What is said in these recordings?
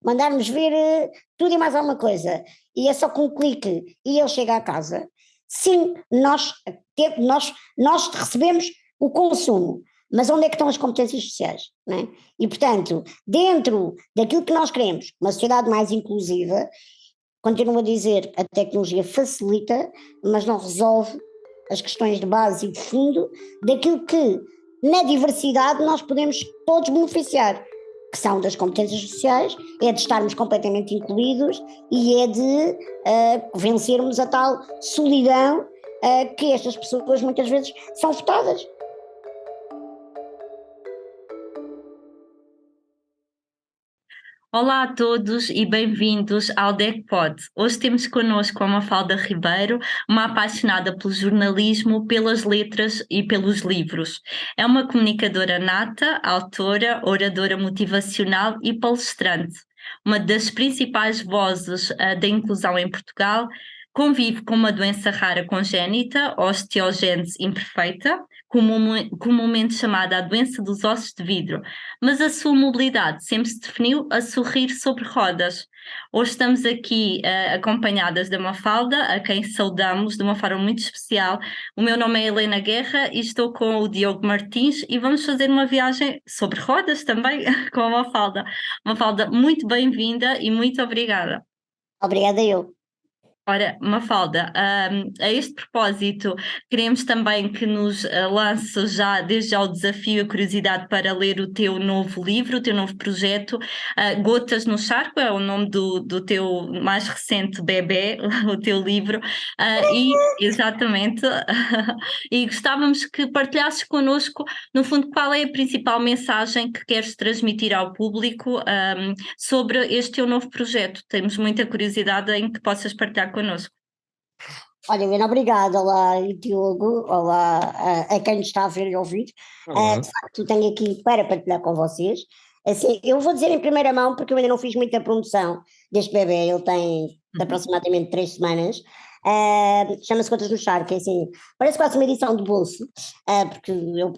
mandarmos ver tudo e mais alguma coisa, e é só com um clique e ele chega à casa, sim, nós recebemos o consumo, mas onde é que estão as competências sociais, não é? E, portanto, dentro daquilo que nós queremos, uma sociedade mais inclusiva, continuo a dizer, a tecnologia facilita, mas não resolve as questões de base e de fundo daquilo que, na diversidade, nós podemos todos beneficiar, que são das competências sociais, é de estarmos completamente incluídos e é de vencermos a tal solidão que estas pessoas muitas vezes são votadas. Olá a todos e bem-vindos ao DECPod. Hoje temos connosco a Mafalda Ribeiro, uma apaixonada pelo jornalismo, pelas letras e pelos livros. É uma comunicadora nata, autora, oradora motivacional e palestrante. Uma das principais vozes da inclusão em Portugal, convive com uma doença rara congénita, osteogênese imperfeita, comumente chamada a doença dos ossos de vidro, mas a sua mobilidade sempre se definiu a sorrir sobre rodas. Hoje estamos aqui acompanhadas da Mafalda, a quem saudamos de uma forma muito especial. O meu nome é Helena Guerra e estou com o Diogo Martins e vamos fazer uma viagem sobre rodas também com a Mafalda. Mafalda, muito bem-vinda e muito obrigada. Obrigada eu. Ora, Mafalda, a este propósito, queremos também que nos lance já, desde já, o desafio e a curiosidade para ler o teu novo livro, o teu novo projeto, Gotas no Charco, é o nome do teu mais recente bebé, o teu livro, exatamente, e gostávamos que partilhasses connosco, no fundo, qual é a principal mensagem que queres transmitir ao público, sobre este teu novo projeto. Temos muita curiosidade em que possas partilhar connosco. Olha, Helena, obrigada. Olá, Diogo. Olá a quem nos está a ver e ouvir. Olá. De facto, tenho aqui para partilhar com vocês. Assim, eu vou dizer em primeira mão, porque eu ainda não fiz muita promoção deste bebê, ele tem aproximadamente 3 semanas. Chama-se Contas no Charco, é assim, parece quase uma edição de bolso, porque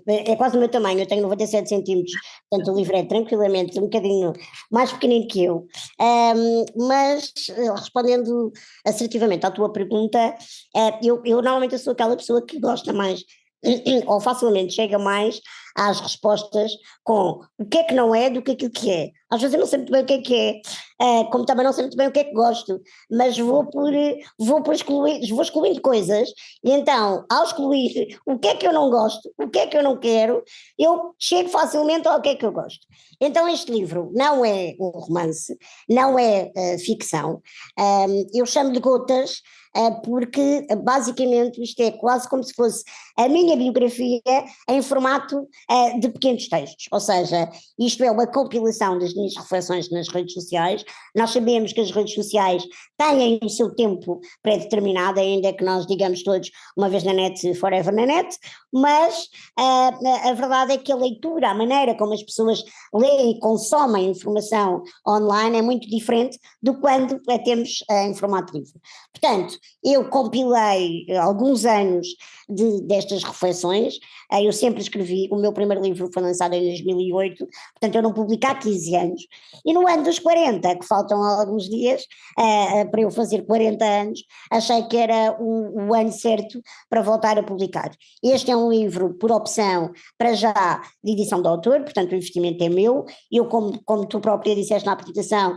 é quase o meu tamanho, eu tenho 97 centímetros, portanto o livro é tranquilamente um bocadinho mais pequenino que eu. Mas respondendo assertivamente à tua pergunta, eu normalmente sou aquela pessoa que gosta mais ou facilmente chega mais às respostas com o que é que não é do que aquilo que é. Às vezes eu não sei muito bem o que é, como também não sei muito bem o que é que gosto, mas vou excluindo coisas, e então, ao excluir o que é que eu não gosto, o que é que eu não quero, eu chego facilmente ao que é que eu gosto. Então este livro não é um romance, não é ficção, eu chamo de Gotas, porque basicamente isto é quase como se fosse a minha biografia em formato de pequenos textos, ou seja, isto é uma compilação das minhas reflexões nas redes sociais. Nós sabemos que as redes sociais têm o seu tempo pré-determinado, ainda que nós digamos todos uma vez na net, forever na net, mas a verdade é que a leitura, a maneira como as pessoas leem e consomem informação online é muito diferente do quando a temos em formato livre. Portanto, eu compilei alguns anos destas reflexões, eu sempre escrevi, o meu primeiro livro foi lançado em 2008, portanto eu não publico há 15 anos, e no ano dos 40, que faltam alguns dias para eu fazer 40 anos, achei que era o ano certo para voltar a publicar. Este é um livro por opção, para já, de edição de autor, portanto o investimento é meu, eu como tu própria disseste na apresentação,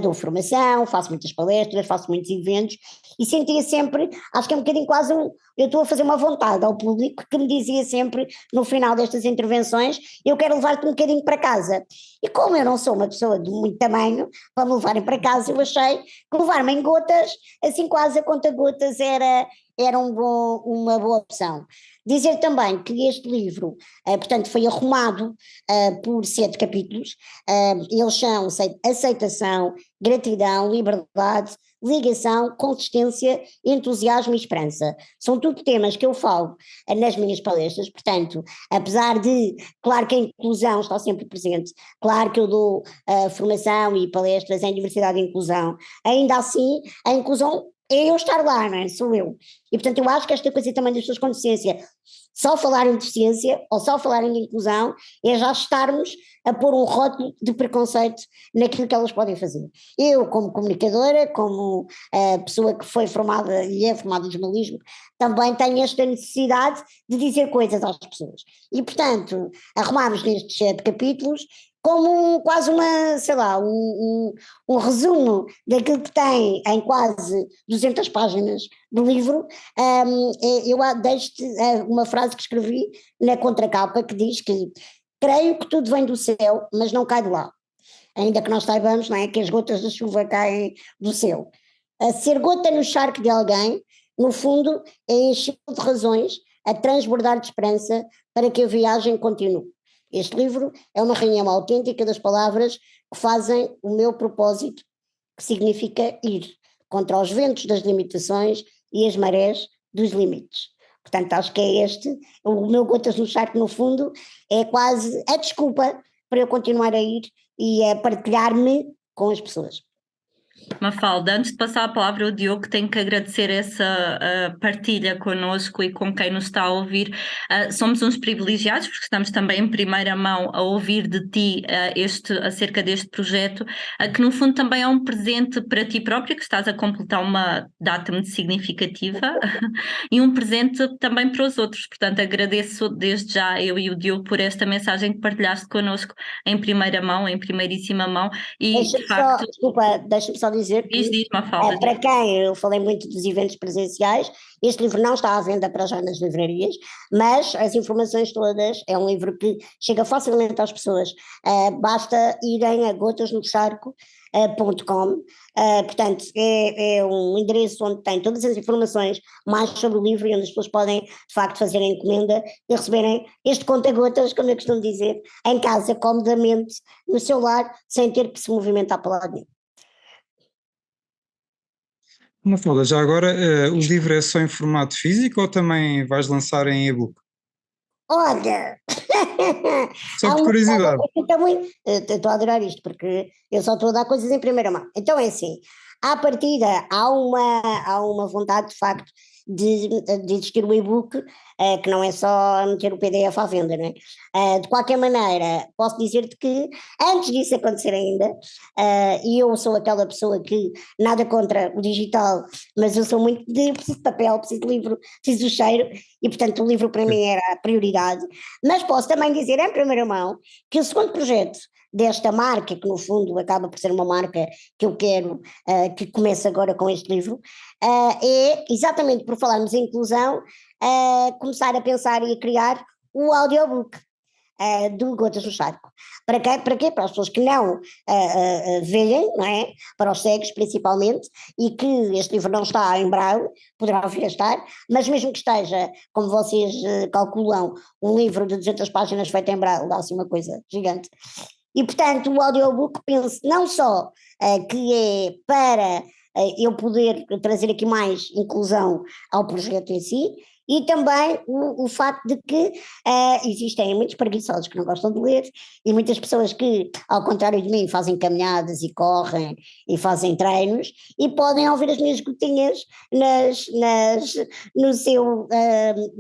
dou formação, faço muitas palestras, faço muitos eventos, e sentia sempre, acho que é um bocadinho quase eu estou a fazer uma vontade ao público que me dizia sempre no final destas intervenções, eu quero levar-te um bocadinho para casa. E como eu não sou uma pessoa de muito tamanho, para me levarem para casa, eu achei que levar-me em gotas, assim quase a conta-gotas era uma boa opção. Dizer também que este livro, portanto, foi arrumado por 7 capítulos, eles são aceitação, gratidão, liberdade, ligação, consistência, entusiasmo e esperança. São tudo temas que eu falo nas minhas palestras, portanto, apesar de, claro que a inclusão está sempre presente, claro que eu dou formação e palestras em diversidade e inclusão, ainda assim a inclusão é eu estar lá, não é? Sou eu. E portanto eu acho que esta coisa também das pessoas com deficiência só falar em deficiência ou só falar em inclusão é já estarmos a pôr um rótulo de preconceito naquilo que elas podem fazer. Eu, como comunicadora, como pessoa que foi formada e é formada em jornalismo, também tenho esta necessidade de dizer coisas às pessoas. E, portanto, arrumámos nestes 7 capítulos como quase uma, sei lá, um resumo daquilo que tem em quase 200 páginas do livro. Eu deixo-te uma frase que escrevi na contracapa que diz que creio que tudo vem do céu, mas não cai de lá. Ainda que nós saibamos, não é, que as gotas da chuva caem do céu. A ser gota no charco de alguém, no fundo, é encher de razões, a transbordar de esperança para que a viagem continue. Este livro é uma reunião autêntica das palavras que fazem o meu propósito, que significa ir contra os ventos das limitações e as marés dos limites. Portanto, acho que é o meu Gotas no Charco, no fundo, é quase a desculpa para eu continuar a ir e a partilhar-me com as pessoas. Mafalda, antes de passar a palavra ao Diogo, tenho que agradecer essa partilha connosco e com quem nos está a ouvir. Somos uns privilegiados, porque estamos também em primeira mão a ouvir de ti acerca deste projeto, que no fundo também é um presente para ti própria, que estás a completar uma data muito significativa, e um presente também para os outros. Portanto, agradeço desde já, eu e o Diogo, por esta mensagem que partilhaste connosco em primeira mão, em primeiríssima mão, e de facto... Deixa-me só dizer que, diz, Mafalda, para quem eu falei muito dos eventos presenciais, este livro não está à venda para já nas livrarias, mas as informações todas, é um livro que chega facilmente às pessoas, basta irem a gotasnocharco.com, portanto é um endereço onde tem todas as informações mais sobre o livro e onde as pessoas podem de facto fazer a encomenda e receberem este conta-gotas, como eu costumo dizer, em casa, comodamente, no seu lar, sem ter que se movimentar para lado nenhum. Mafalda, já agora, o livro é só em formato físico ou também vais lançar em e-book? Olha, Só por curiosidade. Estou a adorar isto, porque eu só estou a dar coisas em primeira mão. Então é assim, à partida há uma vontade de facto de existir o e-book, que não é só meter o PDF à venda, não é? De qualquer maneira, posso dizer-te que antes disso acontecer ainda, e eu sou aquela pessoa que nada contra o digital, mas eu sou muito preciso de papel, preciso de livro, preciso do cheiro, e portanto o livro para mim era a prioridade, mas posso também dizer em primeira mão que o segundo projeto desta marca, que no fundo acaba por ser uma marca que eu quero que comece agora com este livro, é exatamente por falarmos em inclusão, começar a pensar e a criar o audiobook do Gotas no Charco. Para quê? Para quê? Para as pessoas que não veem, não é? Para os cegos principalmente, e que este livro não está em braille, poderá vir a estar, mas mesmo que esteja, como vocês calculam, um livro de 200 páginas feito em braille, dá-se uma coisa gigante. E, portanto, o audiobook penso não só que é para eu poder trazer aqui mais inclusão ao projeto em si, e também o facto de que existem muitos preguiçosos que não gostam de ler e muitas pessoas que, ao contrário de mim, fazem caminhadas e correm e fazem treinos e podem ouvir as minhas gotinhas no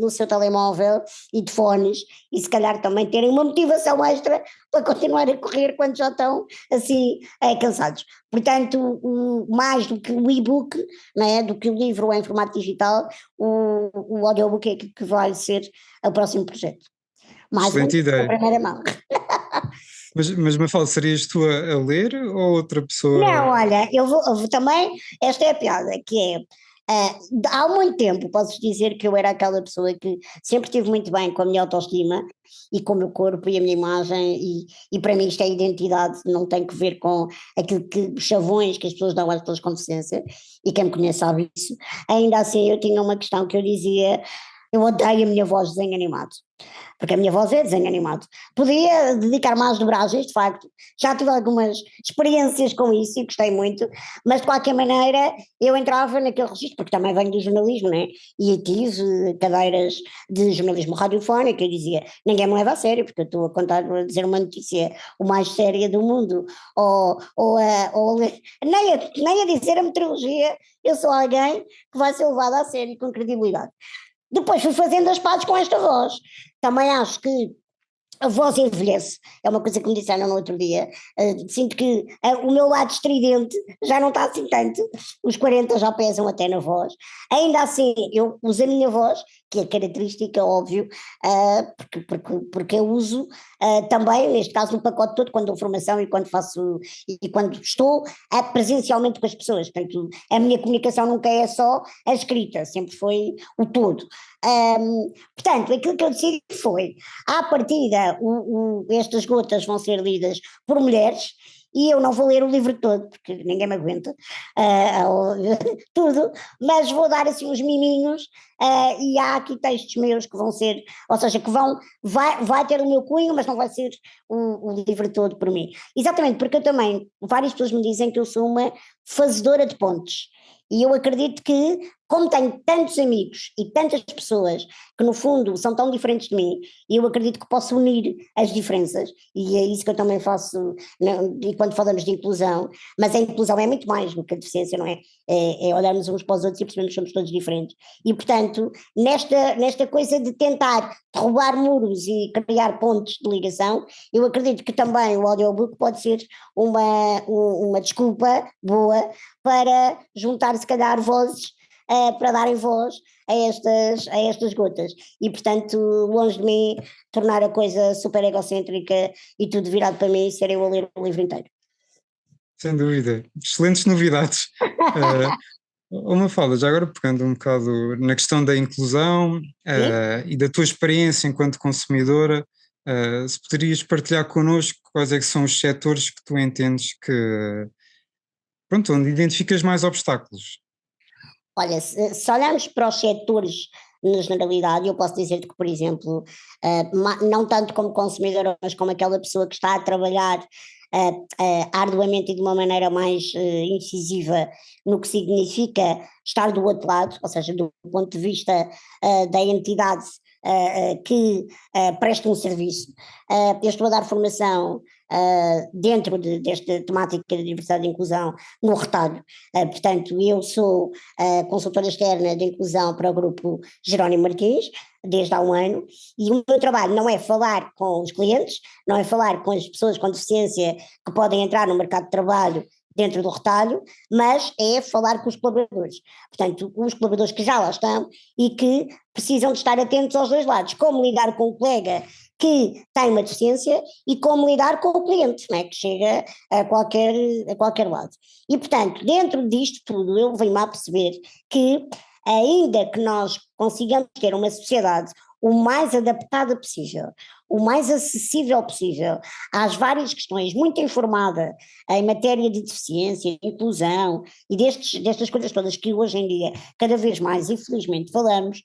seu telemóvel e de fones e se calhar também terem uma motivação extra para continuar a correr quando já estão assim cansados. Portanto, mais do que o e-book, não é, do que o livro em formato digital, o audiobook é que vai ser o próximo projeto. Mais excelente ideia. A primeira mão. Mas Mafalda, serias tu a ler ou outra pessoa? Não, olha, eu vou também, esta é a piada, que é, há muito tempo posso dizer que eu era aquela pessoa que sempre estive muito bem com a minha autoestima e com o meu corpo e a minha imagem e para mim isto é identidade, não tem que ver com aquilo que chavões que as pessoas dão às pessoas com deficiência e quem me conhece sabe isso. Ainda assim eu tinha uma questão que eu dizia, eu odeio a minha voz de desenho animado. Porque a minha voz é desenho animado. Podia dedicar mais dobragens, de facto, já tive algumas experiências com isso e gostei muito, mas de qualquer maneira eu entrava naquele registro, porque também venho do jornalismo, né? E tive cadeiras de jornalismo radiofónico, eu dizia, ninguém me leva a sério, porque eu estou a dizer uma notícia o mais séria do mundo, nem a dizer a meteorologia, eu sou alguém que vai ser levado a sério com credibilidade. Depois fui fazendo as pazes com esta voz. Também acho que a voz envelhece, é uma coisa que me disseram no outro dia. Sinto que o meu lado estridente já não está assim tanto, os 40 já pesam até na voz. Ainda assim, eu uso a minha voz, que é característica, óbvio, porque eu uso também, neste caso, no pacote todo, quando dou formação e quando faço, e quando estou presencialmente com as pessoas. Portanto, a minha comunicação nunca é só a escrita, sempre foi o todo. Portanto, aquilo que eu decidi foi, à partida, estas gotas vão ser lidas por mulheres, e eu não vou ler o livro todo, porque ninguém me aguenta, tudo, mas vou dar assim uns miminhos, e há aqui textos meus que vão ser, ou seja, vai ter o meu cunho, mas não vai ser o livro todo por mim. Exatamente, porque eu também, várias pessoas me dizem que eu sou uma fazedora de pontes, e eu acredito que, como tenho tantos amigos e tantas pessoas que no fundo são tão diferentes de mim, eu acredito que posso unir as diferenças, e é isso que eu também faço, e quando falamos de inclusão, mas a inclusão é muito mais do que a deficiência, não é? É olharmos uns para os outros e percebermos que somos todos diferentes. E portanto, nesta coisa de tentar derrubar muros e criar pontos de ligação, eu acredito que também o audiobook pode ser uma desculpa boa para juntar se calhar vozes, para darem voz a estas gotas. E, portanto, longe de mim tornar a coisa super egocêntrica e tudo virado para mim e ser eu a ler o livro inteiro. Sem dúvida. Excelentes novidades. Mafalda, já agora pegando um bocado na questão da inclusão e da tua experiência enquanto consumidora, se poderias partilhar connosco quais é que são os setores que tu entendes que, pronto, onde identificas mais obstáculos? Olha, se olharmos para os setores na generalidade, eu posso dizer-te que, por exemplo, não tanto como consumidora, mas como aquela pessoa que está a trabalhar arduamente e de uma maneira mais incisiva no que significa estar do outro lado, ou seja, do ponto de vista da entidade que presta um serviço. Eu estou a dar formação dentro desta temática de diversidade e inclusão no retalho, portanto eu sou consultora externa de inclusão para o grupo Jerónimo Martins desde há um ano, e o meu trabalho não é falar com os clientes, não é falar com as pessoas com deficiência que podem entrar no mercado de trabalho dentro do retalho, mas é falar com os colaboradores, portanto os colaboradores que já lá estão e que precisam de estar atentos aos dois lados, como lidar com o colega que tem uma deficiência e como lidar com o cliente, não é? Que chega a qualquer lado. E, portanto, dentro disto tudo, eu venho-me a perceber que, ainda que nós consigamos ter uma sociedade o mais adaptada possível, o mais acessível possível às várias questões, muito informada em matéria de deficiência, inclusão e destas coisas todas que hoje em dia cada vez mais, infelizmente, falamos,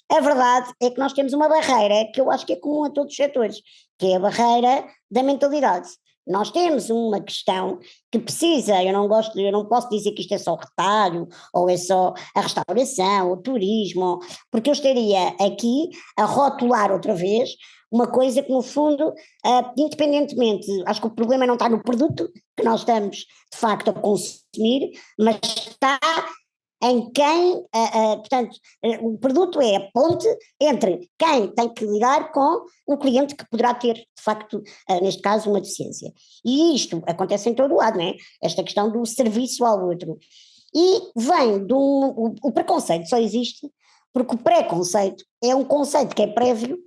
a verdade é que nós temos uma barreira que eu acho que é comum a todos os setores, que é a barreira da mentalidade. Nós temos uma questão que precisa, eu não posso dizer que isto é só retalho, ou é só a restauração, o turismo, porque eu estaria aqui a rotular outra vez uma coisa que no fundo, independentemente, acho que o problema não está no produto que nós estamos de facto a consumir, mas está em quem, portanto, o produto é a ponte entre quem tem que lidar com o cliente que poderá ter, de facto, neste caso, uma deficiência. E isto acontece em todo o lado, não é? Esta questão do serviço ao outro. E vem o preconceito só existe porque o preconceito é um conceito que é prévio,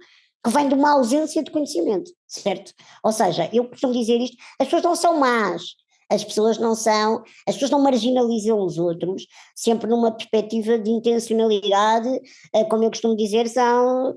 que vem de uma ausência de conhecimento, certo? Ou seja, eu costumo dizer isto, as pessoas não são más, as pessoas não marginalizam os outros, sempre numa perspectiva de intencionalidade, como eu costumo dizer, são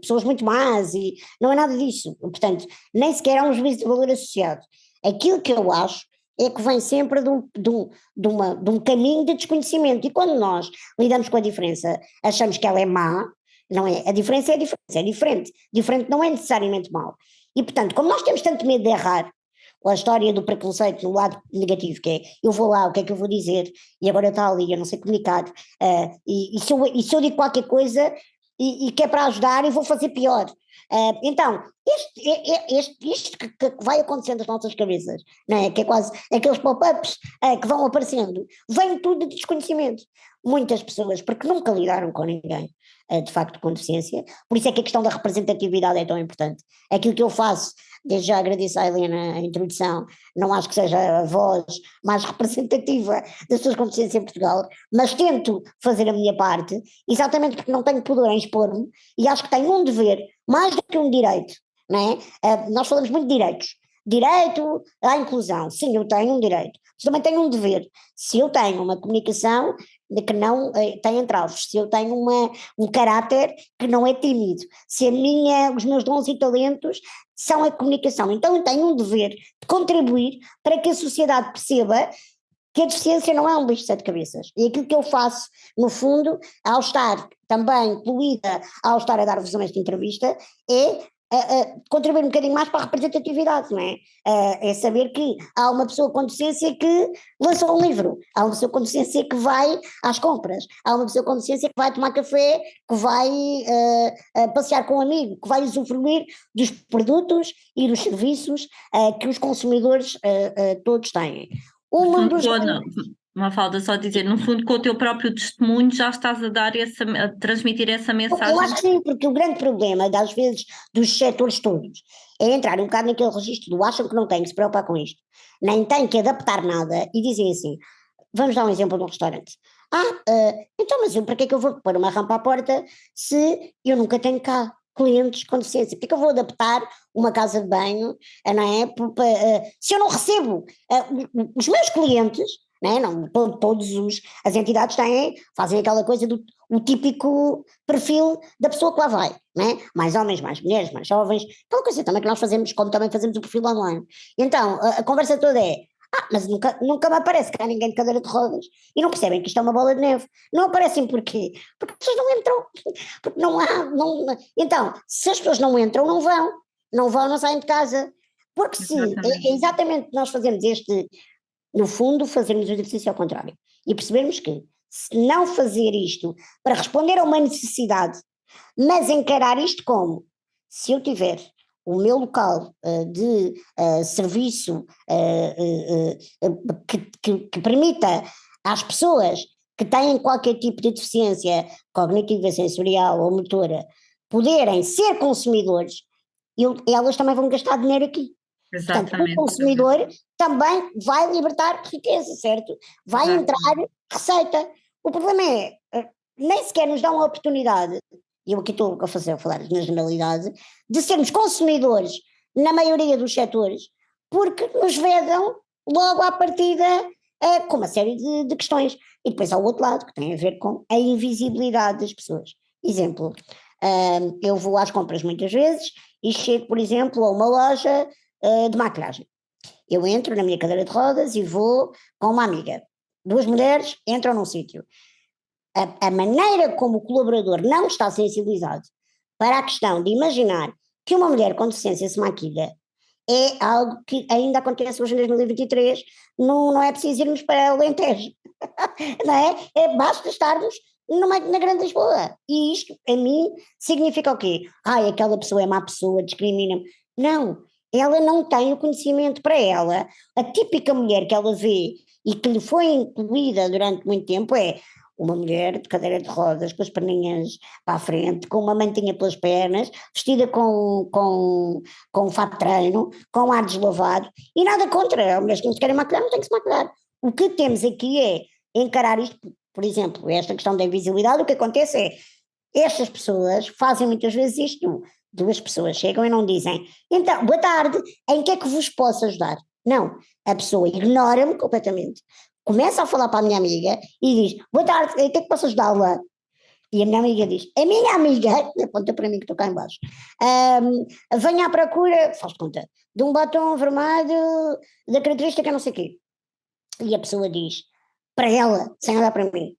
pessoas muito más, e não é nada disso, portanto, nem sequer há um juízo de valor associado. Aquilo que eu acho é que vem sempre de um caminho de desconhecimento, e quando nós lidamos com a diferença, achamos que ela é má, não é? A diferença é a diferença, é diferente, diferente não é necessariamente mau, e portanto, como nós temos tanto medo de errar, a história do preconceito no lado negativo, que é eu vou lá, o que é que eu vou dizer, e agora está ali, eu não sei comunicar, e se eu digo qualquer coisa, e que é para ajudar e vou fazer pior. Então, isto que vai acontecendo nas nossas cabeças, não é? Que é quase aqueles pop-ups que vão aparecendo, vem tudo de desconhecimento. Muitas pessoas, porque nunca lidaram com ninguém, de facto, com deficiência, por isso é que a questão da representatividade é tão importante. Aquilo que eu faço, desde já agradeço à Helena a introdução, não acho que seja a voz mais representativa das pessoas com deficiência em Portugal, mas tento fazer a minha parte, exatamente porque não tenho pudor em expor-me, e acho que tenho um dever, mais do que um direito, não é? Nós falamos muito de direitos. Direito à inclusão, sim, eu tenho um direito, mas também tenho um dever. Se eu tenho uma comunicação de que não tem entraves, se eu tenho um caráter que não é tímido, se os meus dons e talentos são a comunicação, então eu tenho um dever de contribuir para que a sociedade perceba que a deficiência não é um bicho de sete cabeças. E aquilo que eu faço, no fundo, ao estar também incluída, ao estar a dar-vos esta entrevista, é contribuir um bocadinho mais para a representatividade, não é? É saber que há uma pessoa com deficiência que lançou um livro, há uma pessoa com deficiência que vai às compras, há uma pessoa com deficiência que vai tomar café, que vai passear com um amigo, que vai usufruir dos produtos e dos serviços que os consumidores todos têm. Mafalda, só dizer, no fundo, com o teu próprio testemunho já estás a transmitir essa mensagem. Eu acho que sim, porque o grande problema, às vezes, dos setores todos, é entrar um bocado naquele registro do acham que não têm que se preocupar com isto, nem têm que adaptar nada e dizem assim, vamos dar um exemplo de um restaurante. Então, mas para que é que eu vou pôr uma rampa à porta se eu nunca tenho cá clientes com deficiência? Por que eu vou adaptar uma casa de banho, não é? Se eu não recebo os meus clientes, não é? Não, as entidades fazem aquela coisa do o típico perfil da pessoa que lá vai, não é? Mais homens, mais mulheres, mais jovens, aquela coisa também que nós fazemos, como também fazemos o perfil online. Então, a conversa toda é, mas nunca me aparece cá ninguém de cadeira de rodas, e não percebem que isto é uma bola de neve. Não aparecem porquê? Porque as pessoas não entram, porque não há, então, se as pessoas não entram, não vão, não saem de casa, porque se é exatamente nós fazemos no fundo, fazermos o exercício ao contrário e percebermos que se não fazer isto para responder a uma necessidade, mas encarar isto como, se eu tiver o meu local de serviço que permita às pessoas que têm qualquer tipo de deficiência cognitiva, sensorial ou motora poderem ser consumidores, elas também vão gastar dinheiro aqui. Exatamente. Portanto, o consumidor também vai libertar riqueza, certo? Vai entrar receita. O problema é, nem sequer nos dão a oportunidade, e eu aqui estou a falar na generalidade, de sermos consumidores na maioria dos setores, porque nos vedam logo à partida com uma série de questões. E depois há o outro lado, que tem a ver com a invisibilidade das pessoas. Exemplo, eu vou às compras muitas vezes e chego, por exemplo, a uma loja de maquilhagem. Eu entro na minha cadeira de rodas e vou com uma amiga. Duas mulheres entram num sítio. A maneira como o colaborador não está sensibilizado para a questão de imaginar que uma mulher com deficiência se maquilha é algo que ainda acontece hoje em 2023, não é preciso irmos para o Alentejo, não é? Basta estarmos na Grande Lisboa. E isto, a mim, significa o quê? Aquela pessoa é má pessoa, discrimina-me. Não, ela não tem o conhecimento. Para ela, a típica mulher que ela vê e que lhe foi incluída durante muito tempo é uma mulher de cadeira de rodas, com as perninhas para a frente, com uma mantinha pelas pernas, vestida com um fato de treino, com ar deslavado, e nada contra, as mulheres que não se querem maquilhar, não têm que se maquilhar. O que temos aqui é encarar isto, por exemplo, esta questão da invisibilidade. O que acontece é, estas pessoas fazem muitas vezes isto, duas pessoas chegam e não dizem, então, boa tarde, em que é que vos posso ajudar? Não, a pessoa ignora-me completamente, começa a falar para a minha amiga e diz, boa tarde, em que é que posso ajudá-la? E a minha amiga diz, a minha amiga, aponta para mim que estou cá em baixo, venha à procura, faz conta, de um batom vermelho da característica não sei o quê. E a pessoa diz, para ela, sem olhar para mim,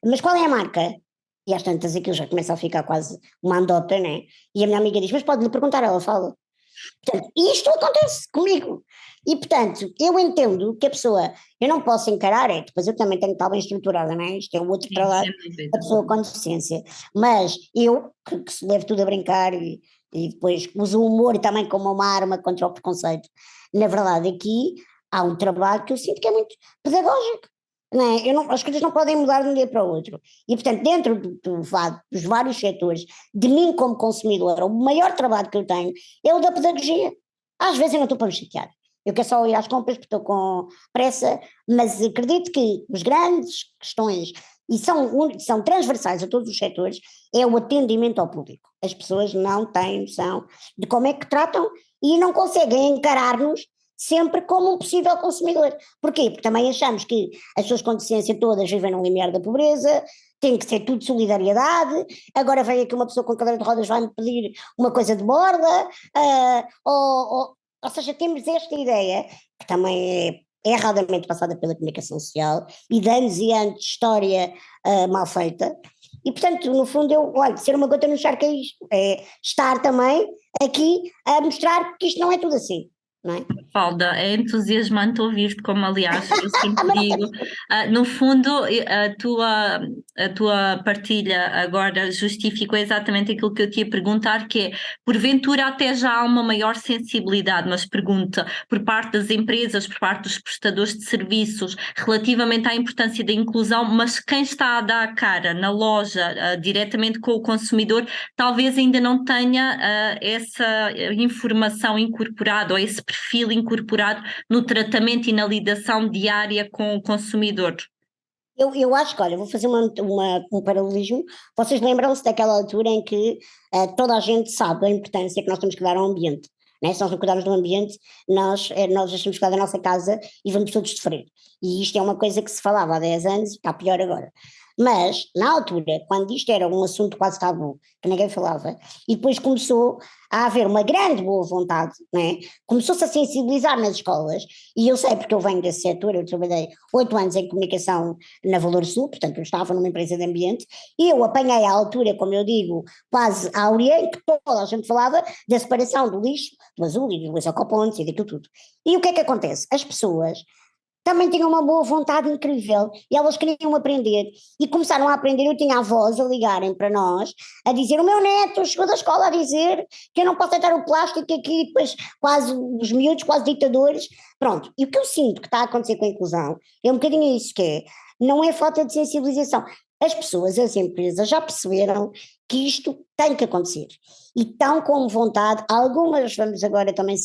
mas qual é a marca? E às tantas aquilo já começa a ficar quase uma andota, né? E a minha amiga diz, mas pode-lhe perguntar, ela fala. Portanto, isto acontece comigo. E, portanto, eu entendo que a pessoa, eu não posso encarar, depois eu também tenho que estar bem estruturada, não é? Isto é um outro Sim, trabalho sem dúvida. da pessoa com deficiência. Mas eu, que se levo tudo a brincar e depois uso o humor também como uma arma contra o preconceito, na verdade aqui há um trabalho que eu sinto que é muito pedagógico. Não é? As coisas não podem mudar de um dia para o outro. E, portanto, dentro dos vários setores, de mim como consumidora, o maior trabalho que eu tenho é o da pedagogia. Às vezes eu não estou para me chatear. Eu quero só ir às compras porque estou com pressa, mas acredito que as grandes questões, e são transversais a todos os setores, é o atendimento ao público. As pessoas não têm noção de como é que tratam e não conseguem encarar-nos sempre como um possível consumidor. Porquê? Porque também achamos que as pessoas com deficiência todas vivem no limiar da pobreza, tem que ser tudo solidariedade, agora vem aqui uma pessoa com cadeira de rodas vai-me pedir uma coisa de borda, ou seja, temos esta ideia, que também é erradamente passada pela comunicação social, e de anos e anos de história mal feita, e portanto, no fundo, olha, ser uma gota no charco é isto, é estar também aqui a mostrar que isto não é tudo assim. Não é? Mafalda, é entusiasmante ouvir-te, como aliás eu sempre Mas não digo. temos. No fundo, a tua partilha agora justificou exatamente aquilo que eu te ia perguntar, que é, porventura até já há uma maior sensibilidade, mas pergunta, por parte das empresas, por parte dos prestadores de serviços, relativamente à importância da inclusão, mas quem está a dar a cara na loja, diretamente com o consumidor, talvez ainda não tenha essa informação incorporada ou esse perfil incorporado no tratamento e na lidação diária com o consumidor. Eu acho que, olha, vou fazer um paralelismo. Vocês lembram-se daquela altura em que toda a gente sabe a importância que nós temos que dar ao ambiente. Né? Se nós não cuidarmos do ambiente, nós deixamos de cuidar da nossa casa e vamos todos sofrer. E isto é uma coisa que se falava há 10 anos e está pior agora. Mas, na altura, quando isto era um assunto quase tabu, que ninguém falava, e depois começou a haver uma grande boa vontade, né? Começou-se a sensibilizar nas escolas, e eu sei porque eu venho desse setor, eu trabalhei 8 anos em comunicação na Valor Sul, portanto eu estava numa empresa de ambiente, e eu apanhei à altura, como eu digo, quase áurea, em que toda a gente falava da separação do lixo, do azul e do lixo ecopontos e daquilo tudo. E o que é que acontece? As pessoas também tinham uma boa vontade incrível e elas queriam aprender e começaram a aprender. Eu tinha avós a ligarem para nós a dizer: o meu neto chegou da escola a dizer que eu não posso deitar o plástico aqui, depois quase os miúdos, quase ditadores. Pronto, e o que eu sinto que está a acontecer com a inclusão é um bocadinho isso, que é, não é falta de sensibilização. As pessoas, as empresas já perceberam que isto tem que acontecer e estão com vontade. Algumas, vamos agora também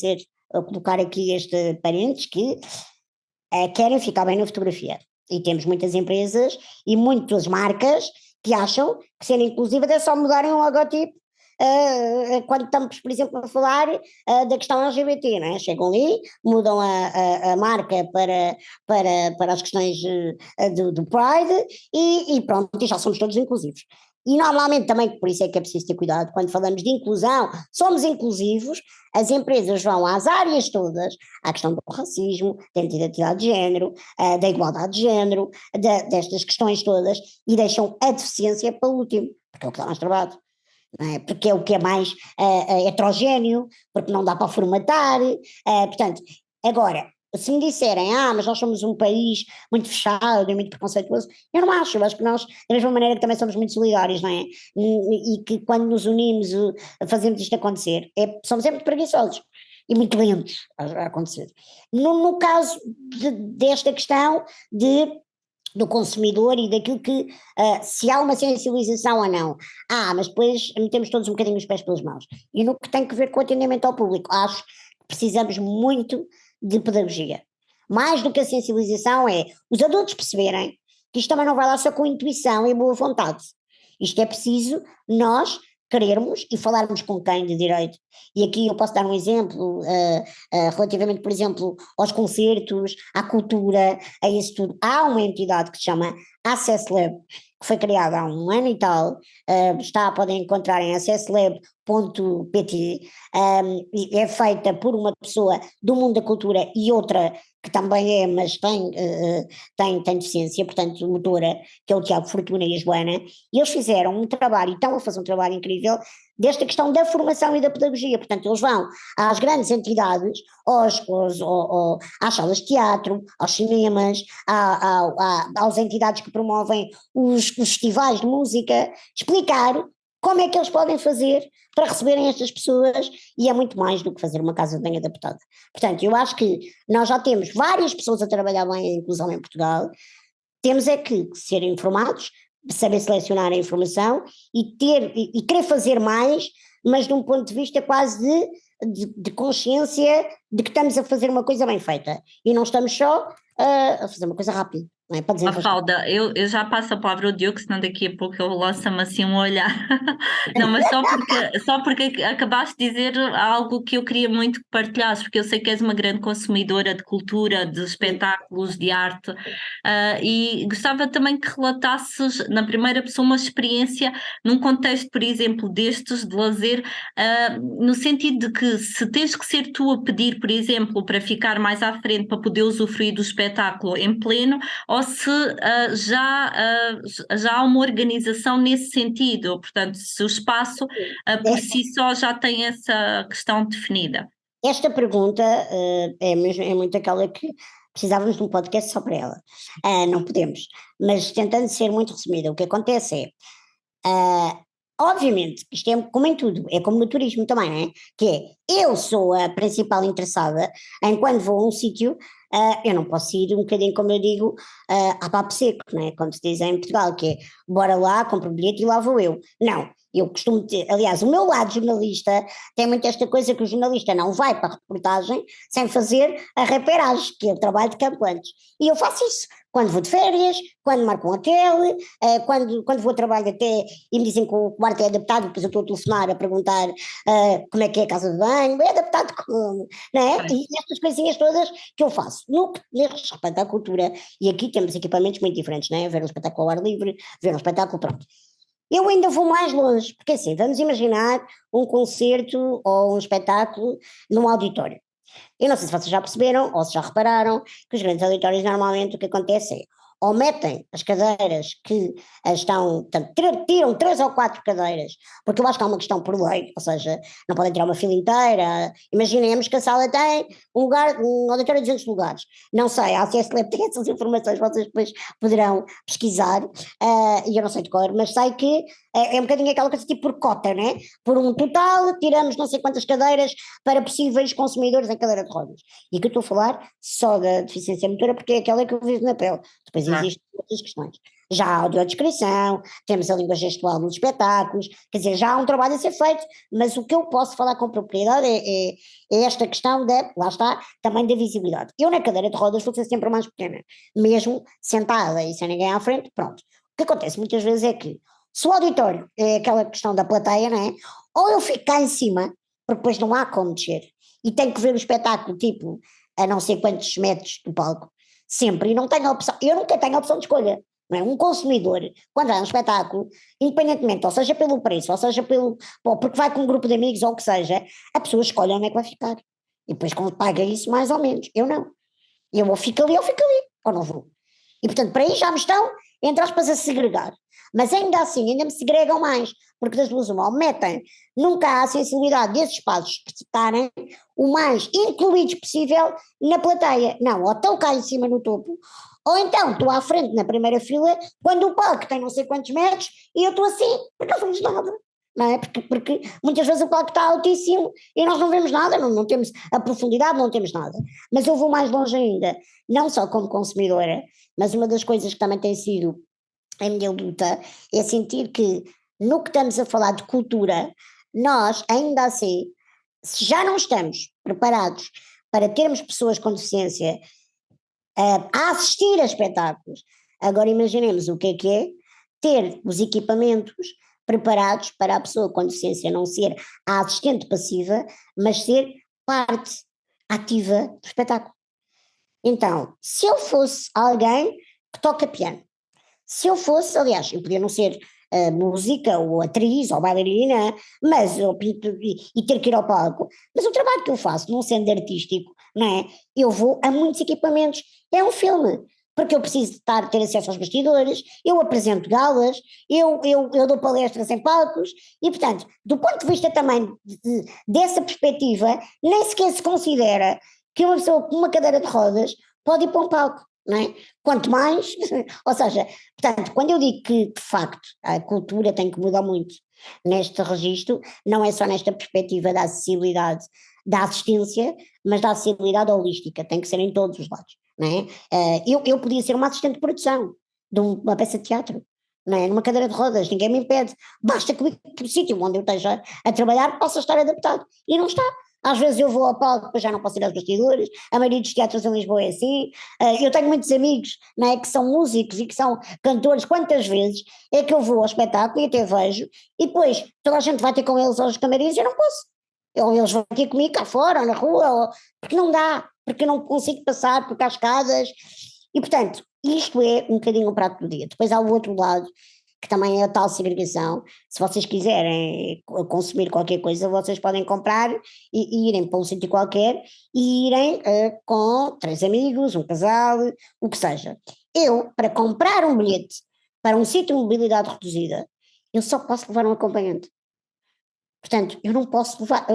colocar aqui este parênteses, que querem ficar bem na fotografia. E temos muitas empresas e muitas marcas que acham que ser inclusivas é só mudarem um logotipo quando estamos, por exemplo, a falar da questão LGBT, não é? Chegam ali, mudam a marca para as questões do Pride e pronto, e já somos todos inclusivos. E normalmente também, por isso é que é preciso ter cuidado, quando falamos de inclusão, somos inclusivos, as empresas vão às áreas todas, à questão do racismo, da identidade de género, da igualdade de género, destas questões todas, e deixam a deficiência para o último, porque é o que dá mais trabalho. Não é? Porque é o que é mais heterogéneo, porque não dá para formatar, portanto, agora, se me disserem, mas nós somos um país muito fechado e muito preconceituoso, eu não acho, eu acho que nós, da mesma maneira que também somos muito solidários, não é? E que quando nos unimos fazemos isto acontecer, somos muito preguiçosos e muito lentos a acontecer. No caso desta questão do consumidor e daquilo que, se há uma sensibilização ou não. Mas depois metemos todos um bocadinho os pés pelas mãos. E no que tem que ver com o atendimento ao público, acho que precisamos muito de pedagogia. Mais do que a sensibilização é os adultos perceberem que isto também não vai lá só com intuição e boa vontade. Isto é preciso nós querermos e falarmos com quem de direito. E aqui eu posso dar um exemplo, relativamente, por exemplo, aos concertos, à cultura, a isso tudo. Há uma entidade que se chama Access Lab, que foi criada há um ano e tal, podem encontrar em accesslab.pt, é feita por uma pessoa do mundo da cultura e outra que também mas tem deficiência, portanto motora, que é o Tiago Fortuna e a Joana, e eles fizeram um trabalho, e estão a fazer um trabalho incrível, desta questão da formação e da pedagogia. Portanto, eles vão às grandes entidades, às salas de teatro, aos cinemas, às entidades que promovem os festivais de música, explicar como é que eles podem fazer para receberem estas pessoas, e é muito mais do que fazer uma casa bem adaptada. Portanto, eu acho que nós já temos várias pessoas a trabalhar bem a inclusão em Portugal, temos é que ser informados, saber selecionar a informação e querer fazer mais, mas de um ponto de vista quase de consciência de que estamos a fazer uma coisa bem feita e não estamos só a fazer uma coisa rápida. Não é? Para Mafalda, eu já passo a palavra ao Diogo, senão daqui a pouco ele lança-me assim um olhar. Não, mas só porque acabaste de dizer algo que eu queria muito que partilhasses, porque eu sei que és uma grande consumidora de cultura, de espetáculos, de arte, e gostava também que relatasses na primeira pessoa uma experiência num contexto, por exemplo, destes de lazer, no sentido de que se tens que ser tu a pedir, por exemplo, para ficar mais à frente, para poder usufruir do espetáculo em pleno, ou se já há uma organização nesse sentido, portanto, se o espaço por si só já tem essa questão definida. Esta pergunta é muito aquela que precisávamos de um podcast só para ela. Não podemos, mas tentando ser muito resumida, o que acontece obviamente, isto é como em tudo, é como no turismo também, não é? Que é, eu sou a principal interessada em quando vou a um sítio, eu não posso ir um bocadinho, como eu digo, a papo seco, não é? Como se diz em Portugal, que é, bora lá, compro um bilhete e lá vou eu. Não, eu costumo ter, aliás, o meu lado jornalista tem muito esta coisa que o jornalista não vai para a reportagem sem fazer a reperagem, que é o trabalho de campo antes. E eu faço isso quando vou de férias, quando marco um hotel, quando vou a trabalho até e me dizem que o quarto é adaptado, depois eu estou a telefonar a perguntar como é que é a casa de banho, é adaptado como, não é? E estas coisinhas todas que eu faço. No que diz respeito à cultura, e aqui temos equipamentos muito diferentes, não é? Ver um espetáculo ao ar livre, ver um espetáculo, pronto. Eu ainda vou mais longe, porque assim, vamos imaginar um concerto ou um espetáculo num auditório. Eu não sei se vocês já perceberam ou se já repararam que os grandes auditórios normalmente o que acontece é ou metem as cadeiras que estão, portanto, tiram 3 ou 4 cadeiras, porque eu acho que há uma questão por lei, ou seja, não podem tirar uma fila inteira. Imaginemos que a sala tem um auditório de 200 lugares. Não sei, a CSLEP tem essas informações, vocês depois poderão pesquisar, e eu não sei de cor, mas sei que é um bocadinho aquela coisa tipo por cota, né? Por um total, tiramos não sei quantas cadeiras para possíveis consumidores em cadeira de rodas. E que eu estou a falar só da deficiência motora, porque é aquela que eu vivo na pele. Depois existem outras questões. Já há audiodescrição, temos a língua gestual nos espetáculos, quer dizer, já há um trabalho a ser feito, mas o que eu posso falar com propriedade é esta questão lá está, também da visibilidade. Eu na cadeira de rodas vou ser sempre mais pequena, mesmo sentada e sem ninguém à frente, pronto. O que acontece muitas vezes é que, se o auditório é aquela questão da plateia, não é? Ou eu fico cá em cima, porque depois não há como descer, e tenho que ver o espetáculo, tipo, a não sei quantos metros do palco, sempre, e não tenho opção, eu nunca tenho opção de escolha, não é? Um consumidor, quando vai a um espetáculo, independentemente, ou seja pelo preço, ou seja porque vai com um grupo de amigos, ou o que seja, a pessoa escolhe onde é que vai ficar, e depois paga isso mais ou menos, eu não, eu ou fico ali, ou não vou. E portanto, para aí já me estão, entre aspas, a segregar. Mas ainda assim, ainda me segregam mais, porque das duas uma, ou metem, nunca há a sensibilidade desses espaços estarem o mais incluídos possível na plateia. Não, ou estão cá em cima no topo, ou então estou à frente na primeira fila, quando o palco tem não sei quantos metros, e eu estou assim, porque não vemos nada. Não é? Porque muitas vezes o palco está altíssimo e nós não vemos nada, não temos a profundidade, não temos nada. Mas eu vou mais longe ainda, não só como consumidora, mas uma das coisas que também tem sido a minha luta é sentir que no que estamos a falar de cultura, nós ainda assim, se já não estamos preparados para termos pessoas com deficiência a assistir a espetáculos, agora imaginemos o que é ter os equipamentos preparados para a pessoa com deficiência não ser a assistente passiva, mas ser parte ativa do espetáculo. Então, se eu fosse alguém que toca piano, se eu fosse, aliás, eu podia não ser música ou atriz ou bailarina, mas eu pinto e ter que ir ao palco, mas o trabalho que eu faço, não sendo artístico, não é? Eu vou a muitos equipamentos, é um filme, porque eu preciso ter acesso aos bastidores, eu apresento galas, eu dou palestras em palcos, e portanto, do ponto de vista também dessa perspectiva, nem sequer se considera que uma pessoa com uma cadeira de rodas pode ir para um palco, não é? Quanto mais, ou seja, portanto, quando eu digo que de facto a cultura tem que mudar muito neste registro, não é só nesta perspectiva da acessibilidade, da assistência, mas da acessibilidade holística, tem que ser em todos os lados, não é? Eu podia ser uma assistente de produção de uma peça de teatro, não é? Numa cadeira de rodas, ninguém me impede, basta que o sítio onde eu esteja a trabalhar possa estar adaptado, e não está. Às vezes eu vou ao palco, depois já não posso ir aos bastidores, a maioria dos teatros em Lisboa é assim, eu tenho muitos amigos, não é, que são músicos e que são cantores, quantas vezes é que eu vou ao espetáculo e até vejo, e depois toda a gente vai ter com eles aos camarins e eu não posso, ou eles vão ter comigo cá fora, ou na rua, porque não dá, porque eu não consigo passar, porque há escadas, e portanto, isto é um bocadinho o prato do dia. Depois há o outro lado, que também é a tal segregação. Se vocês quiserem consumir qualquer coisa, vocês podem comprar e irem para um sítio qualquer e irem com 3 amigos, um casal, o que seja. Eu, para comprar um bilhete para um sítio de mobilidade reduzida, eu só posso levar um acompanhante. Portanto, eu não posso levar,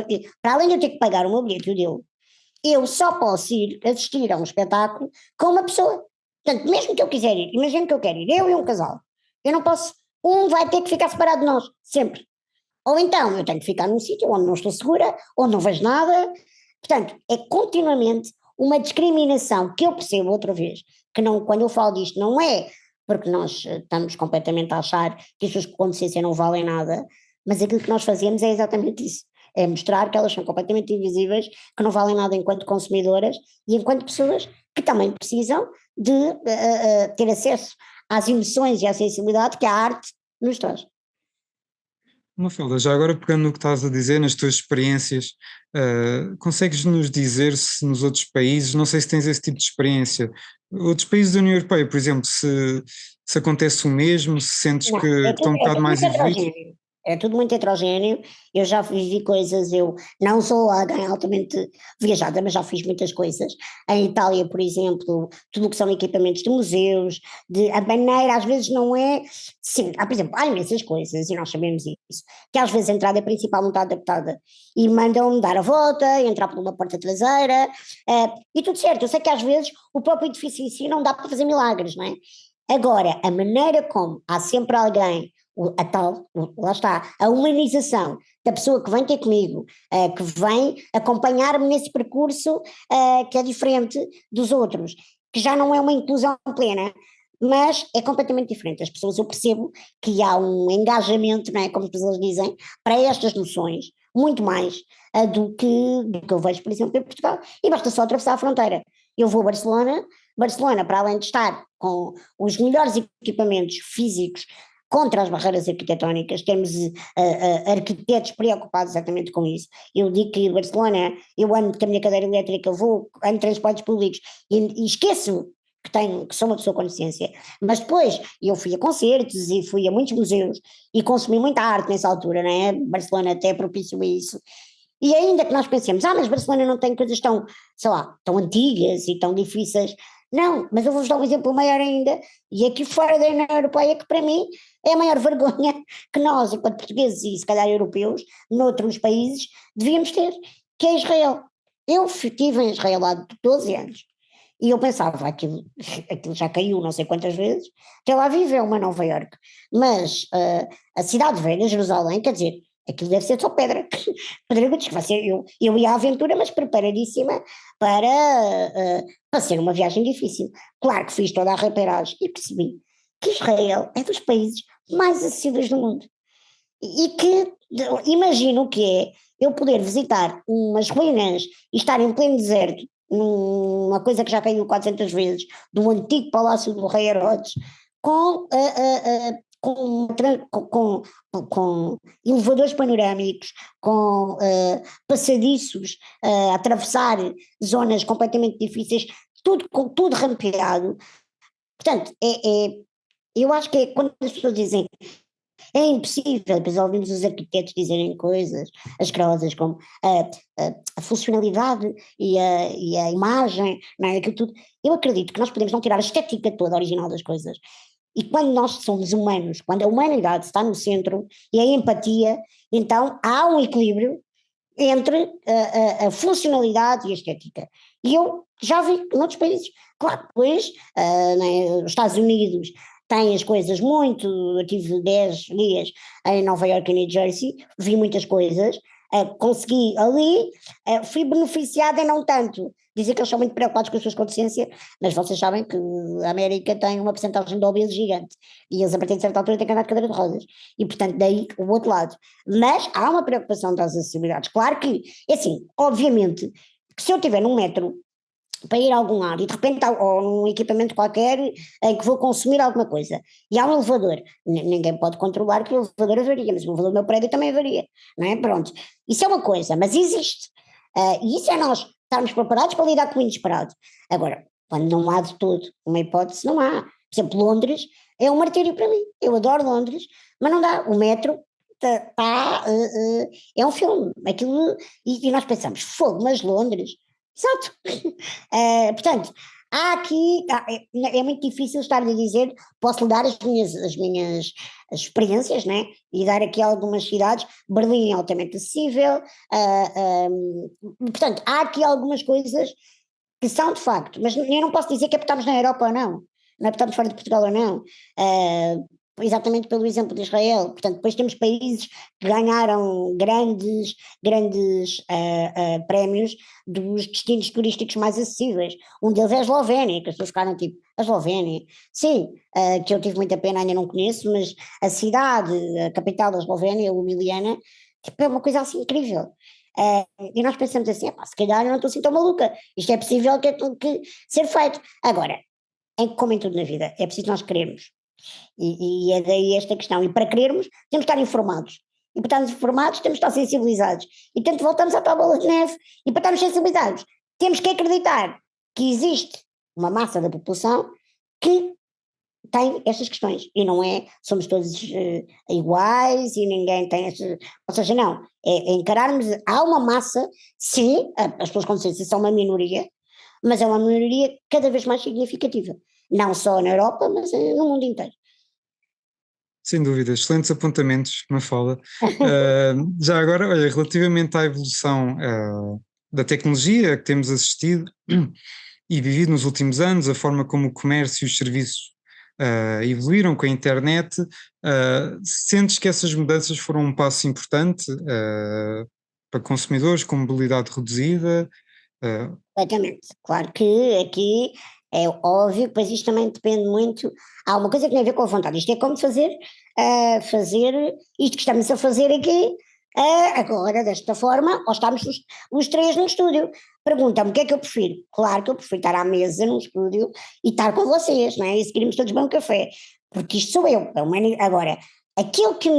para além de eu ter que pagar o meu bilhete e o dele, eu só posso ir assistir a um espetáculo com uma pessoa. Portanto, mesmo que eu quiser ir, imagino que eu quero ir, eu e um casal, eu não posso, um vai ter que ficar separado de nós, sempre. Ou então eu tenho que ficar num sítio onde não estou segura, onde não vejo nada. Portanto, é continuamente uma discriminação que eu percebo outra vez, que não, quando eu falo disto não é porque nós estamos completamente a achar que as pessoas com deficiência não valem nada, mas aquilo que nós fazemos é exatamente isso. É mostrar que elas são completamente invisíveis, que não valem nada enquanto consumidoras e enquanto pessoas que também precisam de ter acesso às emoções e à sensibilidade que a arte nos traz. Mafalda, já agora pegando no que estás a dizer, nas tuas experiências, consegues nos dizer se nos outros países, não sei se tens esse tipo de experiência, outros países da União Europeia, por exemplo, se acontece o mesmo, se sentes Não, que estão um bocado mais evoluídos? É tudo muito heterogéneo, eu já vivi coisas, eu não sou alguém altamente viajada, mas já fiz muitas coisas. Em Itália, por exemplo, tudo o que são equipamentos de museus, a maneira, às vezes não é, sim, por exemplo, há imensas coisas, e nós sabemos isso, que às vezes a entrada principal não está adaptada, e mandam-me dar a volta, entrar por uma porta traseira, e tudo certo, eu sei que às vezes o próprio edifício em si não dá para fazer milagres, não é? Agora, a maneira como há sempre alguém, lá está, a humanização da pessoa que vem ter comigo, que vem acompanhar-me nesse percurso que é diferente dos outros, que já não é uma inclusão plena, mas é completamente diferente. As pessoas, eu percebo que há um engajamento, não é, como as pessoas dizem, para estas noções, muito mais do que eu vejo, por exemplo, em Portugal, e basta só atravessar a fronteira. Eu vou a Barcelona, para além de estar com os melhores equipamentos físicos contra as barreiras arquitetónicas, temos arquitetos preocupados exatamente com isso. Eu digo que Barcelona, eu ando com a minha cadeira elétrica, ando em transportes públicos e esqueço que sou uma pessoa com deficiência, mas depois eu fui a concertos e fui a muitos museus e consumi muita arte nessa altura, não é? Barcelona até é propício a isso. E ainda que nós pensemos, mas Barcelona não tem coisas tão, sei lá, tão antigas e tão difíceis. Não, mas eu vou-vos dar um exemplo maior ainda, e aqui fora da União Europeia, que para mim é a maior vergonha que nós, enquanto portugueses e se calhar europeus, noutros países, devíamos ter, que é Israel. Eu estive em Israel há 12 anos, e eu pensava, aquilo já caiu não sei quantas vezes, Tel Aviv é uma Nova Iorque, mas a cidade velha, Jerusalém, quer dizer, aquilo deve ser só pedra, pedregulhos, que vai ser, eu ia à aventura, mas preparadíssima para ser uma viagem difícil. Claro que fiz toda a repairagem e percebi que Israel é dos países mais acessíveis do mundo. E que, imagino o que é eu poder visitar umas ruínas e estar em pleno deserto, numa coisa que já caiu 400 vezes, do antigo palácio do rei Herodes, com com elevadores panorâmicos, com passadiços, a atravessar zonas completamente difíceis, tudo rampeado. Portanto, eu acho que é quando as pessoas dizem É impossível. Depois ouvimos os arquitetos dizerem coisas asquerosas como a funcionalidade e a imagem, não é? Aquilo tudo. Eu acredito que nós podemos não tirar a estética toda original das coisas. E quando nós somos humanos, quando a humanidade está no centro e a empatia, então há um equilíbrio entre a funcionalidade e a estética. E eu já vi noutros países, claro, depois, né, os Estados Unidos têm as coisas muito, eu tive 10 dias em Nova York e New Jersey, vi muitas coisas, consegui ali, fui beneficiada e não tanto. Dizer que eles são muito preocupados com as suas consciências, mas vocês sabem que a América tem uma porcentagem de obesos gigante e eles a partir de certa altura têm que andar de cadeira de rodas e portanto daí o outro lado. Mas há uma preocupação das acessibilidades. Claro que, é assim, obviamente, que se eu estiver num metro para ir a algum lado e de repente ou num equipamento qualquer em que vou consumir alguma coisa e há um elevador, ninguém pode controlar que o elevador avaria, mas o elevador do meu prédio também avaria, não é? Pronto, isso é uma coisa, mas existe, e isso é nós estarmos preparados para lidar com o inesperado. Agora, quando não há de todo uma hipótese, não há. Por exemplo, Londres é um martírio para mim, eu adoro Londres, mas não dá, o metro é um filme, aquilo, e nós pensamos, fogo, mas Londres, exato. Portanto, há aqui, é muito difícil estar a dizer, posso lhe dar as minhas experiências, né? E dar aqui algumas cidades, Berlim é altamente acessível, portanto, há aqui algumas coisas que são de facto, mas eu não posso dizer que é porque estamos na Europa ou não, não é porque estamos fora de Portugal ou não, exatamente pelo exemplo de Israel. Portanto, depois temos países que ganharam grandes prémios dos destinos turísticos mais acessíveis. Um deles é a Eslovénia, que as pessoas ficaram tipo, a Eslovénia, sim, que eu tive muita pena, ainda não conheço, mas a cidade, a capital da Eslovénia, Ljubljana, tipo, é uma coisa assim incrível. E nós pensamos assim, se calhar eu não estou assim tão maluca, isto é possível que ser feito. Agora, como em tudo na vida, é preciso nós querermos. E é daí esta questão. E para querermos, temos de estar informados. E para estarmos informados, temos de estar sensibilizados. E portanto, voltamos à tua bola de neve. E para estarmos sensibilizados, temos que acreditar que existe uma massa da população que tem estas questões. E não é, somos todos iguais e ninguém tem estas. Ou seja, não. É encararmos. Há uma massa, sim, as pessoas com deficiência são uma minoria, mas é uma minoria cada vez mais significativa. Não só na Europa, mas no mundo inteiro. Sem dúvida, excelentes apontamentos, Mafalda. Já agora, olha, relativamente à evolução da tecnologia que temos assistido e vivido nos últimos anos, a forma como o comércio e os serviços evoluíram com a internet, sentes que essas mudanças foram um passo importante para consumidores com mobilidade reduzida? Completamente. Claro que aqui é óbvio, pois isto também depende muito. Há uma coisa que tem a ver com a vontade. Isto é como fazer isto que estamos a fazer aqui agora, desta forma, ou estamos os três no estúdio. Pergunta-me o que é que eu prefiro. Claro que eu prefiro estar à mesa num estúdio e estar com vocês, não é? E seguirmos todos bem um café. Porque isto sou eu. Agora, aquilo que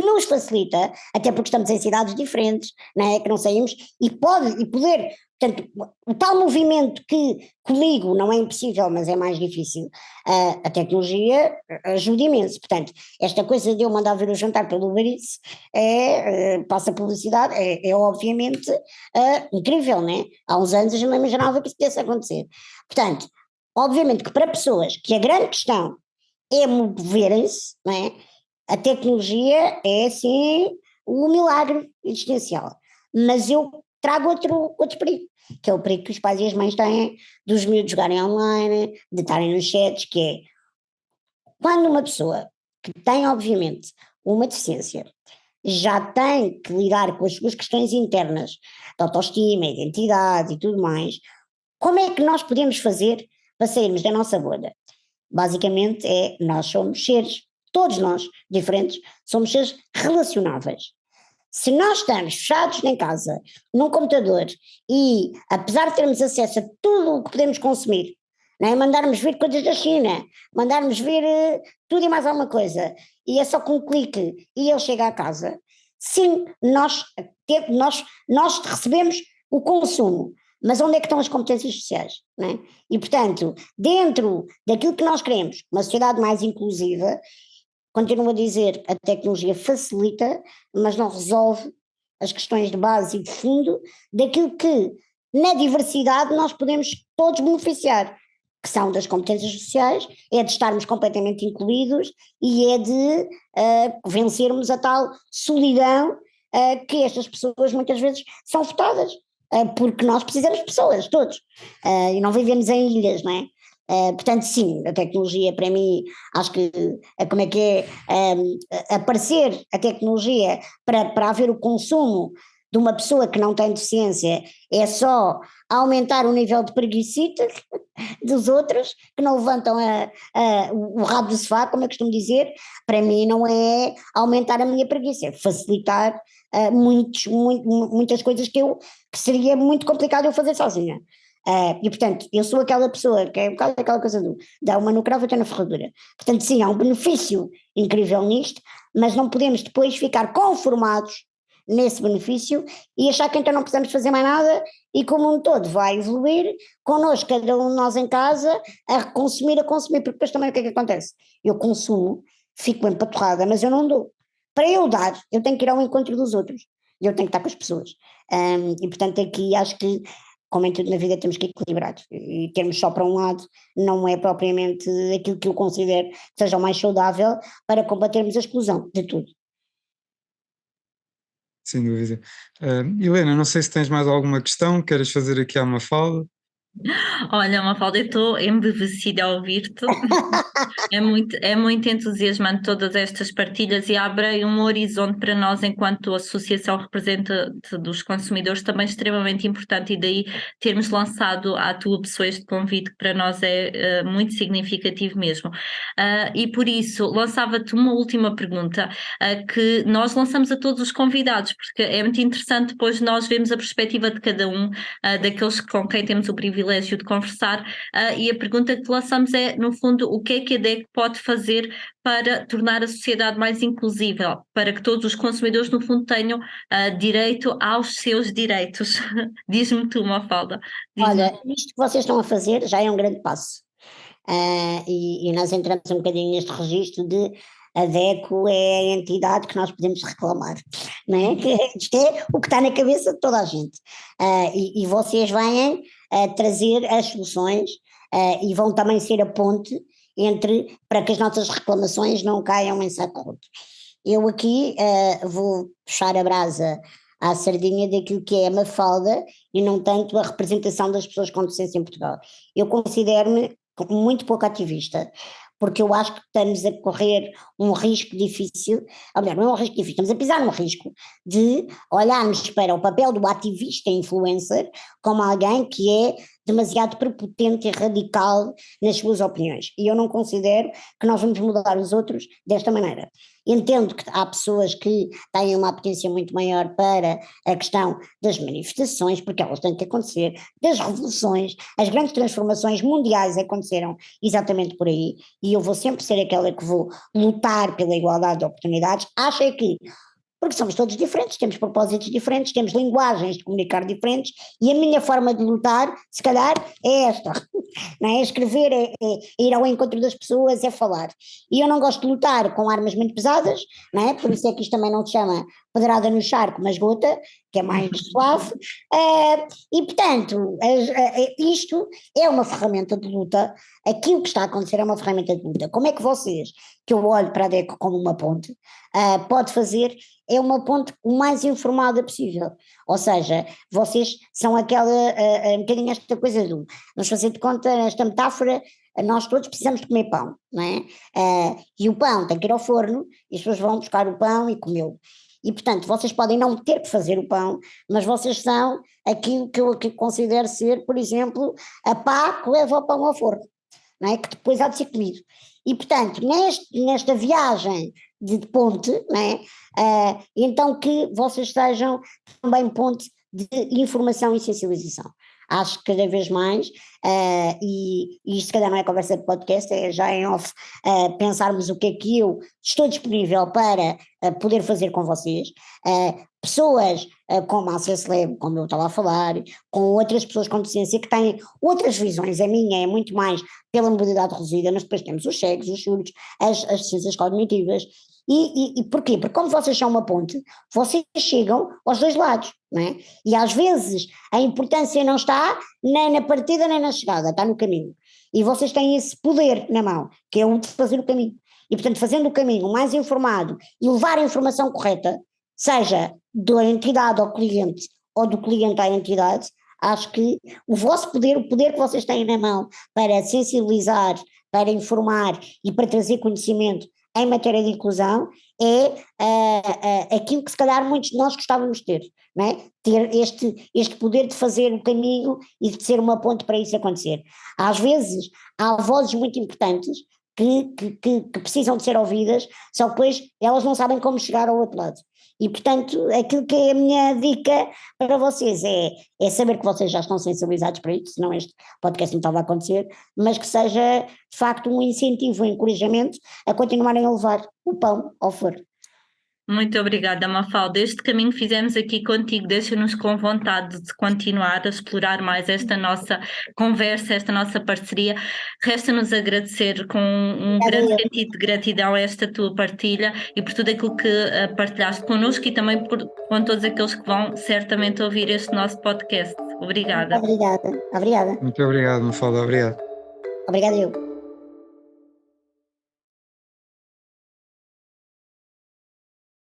nos facilita, até porque estamos em cidades diferentes, não é? Que não saímos, e poder. Portanto, o tal movimento que comigo não é impossível, mas é mais difícil, a tecnologia ajuda imenso. Portanto, esta coisa de eu mandar vir o jantar pelo Uber Eats passa publicidade, é obviamente incrível, né? Há uns anos a gente não imaginava que isso pudesse acontecer. Portanto, obviamente que para pessoas que a grande questão é moverem-se, não é? A tecnologia é assim o milagre existencial. Mas eu trago outro perigo, que é o perigo que os pais e as mães têm dos miúdos jogarem online, de estarem nos chats, que é quando uma pessoa que tem, obviamente, uma deficiência já tem que lidar com as suas questões internas de autoestima, identidade e tudo mais, como é que nós podemos fazer para sairmos da nossa bolha? Basicamente nós somos seres, todos nós, diferentes, somos seres relacionáveis. Se nós estamos fechados em casa, num computador, e apesar de termos acesso a tudo o que podemos consumir, não é? Mandarmos vir coisas da China, mandarmos vir tudo e mais alguma coisa, e é só com um clique e ele chega à casa, sim, nós recebemos o consumo, mas onde é que estão as competências sociais? Não é? E portanto, dentro daquilo que nós queremos, uma sociedade mais inclusiva, continuo a dizer, a tecnologia facilita, mas não resolve as questões de base e de fundo daquilo que, na diversidade, nós podemos todos beneficiar, que são das competências sociais, é de estarmos completamente incluídos e é de vencermos a tal solidão que estas pessoas muitas vezes são votadas, porque nós precisamos de pessoas, todos, e não vivemos em ilhas, não é? Portanto, sim, a tecnologia para mim, acho que como é que é aparecer a tecnologia para haver o consumo de uma pessoa que não tem deficiência é só aumentar o nível de preguicita dos outros que não levantam o rabo do sofá, como eu costumo dizer. Para mim não é aumentar a minha preguiça, é facilitar muitas coisas que seria muito complicado eu fazer sozinha. E portanto, eu sou aquela pessoa que é um bocado aquela coisa do dá uma no cravo até na ferradura. Portanto, sim, há um benefício incrível nisto, mas não podemos depois ficar conformados nesse benefício e achar que então não precisamos fazer mais nada e que o mundo todo vai evoluir connosco, cada um de nós em casa, a consumir, porque depois também o que é que acontece? Eu consumo, fico empaturrada, mas eu não dou. Para eu dar, eu tenho que ir ao encontro dos outros e eu tenho que estar com as pessoas. E portanto aqui acho que, como em tudo na vida, temos que equilibrar, e termos só para um lado não é propriamente aquilo que eu considero que seja o mais saudável para combatermos a exclusão de tudo. Sem dúvida. Helena, não sei se tens mais alguma questão, queres fazer aqui à Mafalda? Olha, Mafalda, eu estou embevecida a ouvir-te. É muito entusiasmante todas estas partilhas e abre um horizonte para nós enquanto associação representante dos consumidores também extremamente importante, e daí termos lançado à tua pessoa este convite que para nós é muito significativo mesmo. E por isso lançava-te uma última pergunta que nós lançamos a todos os convidados, porque é muito interessante depois nós vermos a perspectiva de cada um daqueles com quem temos o privilégio de conversar, e a pergunta que lançamos é, no fundo, o que é que a DEC pode fazer para tornar a sociedade mais inclusiva, para que todos os consumidores, no fundo, tenham direito aos seus direitos. Diz-me tu, Mafalda. Olha, isto que vocês estão a fazer já é um grande passo. E nós entramos um bocadinho neste registro de a DECO é a entidade que nós podemos reclamar, não é? Que isto é o que está na cabeça de toda a gente. E vocês vêm trazer as soluções e vão também ser a ponte para que as nossas reclamações não caiam em saco roto. Eu aqui vou puxar a brasa à sardinha daquilo que é a Mafalda e não tanto a representação das pessoas com deficiência em Portugal. Eu considero-me muito pouco ativista, porque eu acho que estamos a correr um risco difícil, ou melhor, não é um risco difícil, estamos a pisar num risco de olharmos para o papel do ativista influencer como alguém que é demasiado prepotente e radical nas suas opiniões, e eu não considero que nós vamos mudar os outros desta maneira. Entendo que há pessoas que têm uma apetência muito maior para a questão das manifestações, porque elas têm que acontecer, das revoluções, as grandes transformações mundiais aconteceram exatamente por aí, e eu vou sempre ser aquela que vou lutar pela igualdade de oportunidades. Acho é que, porque somos todos diferentes, temos propósitos diferentes, temos linguagens de comunicar diferentes, e a minha forma de lutar, se calhar, é esta, não é? Escrever, é ir ao encontro das pessoas, é falar. E eu não gosto de lutar com armas muito pesadas, não é? Por isso é que isto também não se chama pedrada no charco, mas gota, que é mais suave, e portanto, isto é uma ferramenta de luta, aquilo que está a acontecer é uma ferramenta de luta. Como é que vocês, que eu olho para a DECO como uma ponte, pode fazer, é uma ponte o mais informada possível, ou seja, vocês são aquela, um bocadinho esta coisa do, vamos fazer de conta, esta metáfora, nós todos precisamos de comer pão, não é? E o pão tem que ir ao forno, e as pessoas vão buscar o pão e comê-lo. E, portanto, vocês podem não ter que fazer o pão, mas vocês são aquilo que eu considero ser, por exemplo, a pá que leva o pão ao forno, não é? Que depois há de ser comido. E, portanto, nesta viagem de ponte, não é? Então que vocês sejam também ponte de informação e sensibilização. Acho que cada vez mais e isto se calhar não é conversa de podcast, é já em off, pensarmos o que é que eu estou disponível para poder fazer com vocês, pessoas como a Acesslab, como eu estava a falar, com outras pessoas com deficiência que têm outras visões, a minha é muito mais pela mobilidade reduzida, mas depois temos os cegos, os surdos, as ciências cognitivas. E porquê? Porque como vocês são uma ponte, vocês chegam aos dois lados, não é? E às vezes a importância não está nem na partida nem na chegada, está no caminho. E vocês têm esse poder na mão, que é o de fazer o caminho. E portanto, fazendo o caminho mais informado e levar a informação correta, seja da entidade ao cliente ou do cliente à entidade, acho que o vosso poder, o poder que vocês têm na mão para sensibilizar, para informar e para trazer conhecimento em matéria de inclusão é aquilo que se calhar muitos de nós gostávamos de ter, não é? Ter este poder de fazer o caminho e de ser uma ponte para isso acontecer. Às vezes há vozes muito importantes que precisam de ser ouvidas, só que depois elas não sabem como chegar ao outro lado. E portanto aquilo que é a minha dica para vocês é saber que vocês já estão sensibilizados para isso, senão este podcast não estava a acontecer, mas que seja de facto um incentivo, um encorajamento a continuarem a levar o pão ao forno. Muito obrigada, Mafalda. Este caminho que fizemos aqui contigo deixa-nos com vontade de continuar a explorar mais esta nossa conversa, esta nossa parceria. Resta-nos agradecer com um grande sentido de gratidão a esta tua partilha e por tudo aquilo que partilhaste connosco e também com todos aqueles que vão certamente ouvir este nosso podcast. Obrigada. Obrigada. Muito obrigado, Mafalda. Obrigado. Obrigada eu.